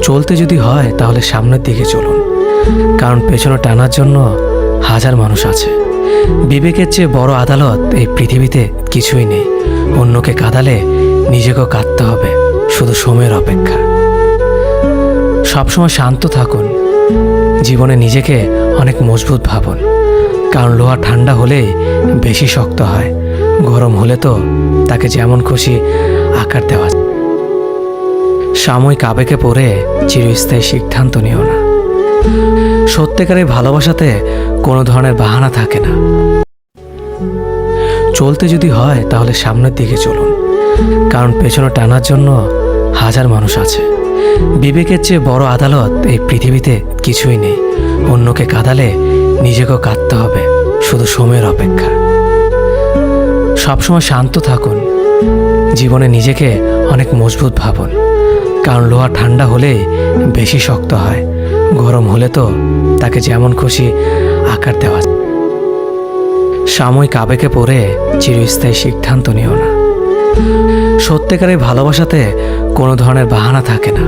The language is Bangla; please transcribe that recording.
চলতে যদি হয় তাহলে সামনের দিকে চলুন, কারণ পেছনে টানার জন্য হাজার মানুষ আছে। বিবেকের চেয়ে বড় আদালত এই পৃথিবীতে কিছুই নেই। অন্যকে কাঁদালে নিজেকেও কাঁদতে হবে, শুধু সময়ের অপেক্ষা। সবসময় শান্ত থাকুন, জীবনে নিজেকে অনেক মজবুত ভাবুন, কারণ লোহা ঠান্ডা হলেই বেশি শক্ত হয়, গরম হলে তো তাকে যেমন খুশি আকার দেওয়া যায়। সাময়িক আবেগে পড়ে চিরস্থায়ী সিদ্ধান্ত নিও না। সত্যিকারের ভালোবাসাতে কোনো ধরনের বাহানা থাকে না। চলতে যদি হয় তাহলে সামনের দিকে চলুন, কারণ পেছনে টানার জন্য হাজার মানুষ আছে। বিবেকের চেয়ে বড় আদালত এই পৃথিবীতে কিছুই নেই। অন্যকে কাঁদালে নিজেকেও কাঁদতে হবে, শুধু সময়ের অপেক্ষা। সবসময় শান্ত থাকুন, জীবনে নিজেকে অনেক মজবুত ভাবুন, কারণ লোহা ঠান্ডা হলেই বেশি শক্ত হয়, গরম হলে তো তাকে যেমন খুশি আকার দেওয়া যায়। সাময়িক আবেগে পড়ে চিরস্থায়ী সিদ্ধান্ত নিও না। সত্যিকারের ভালোবাসাতে কোনো ধরনের বাহানা থাকে না।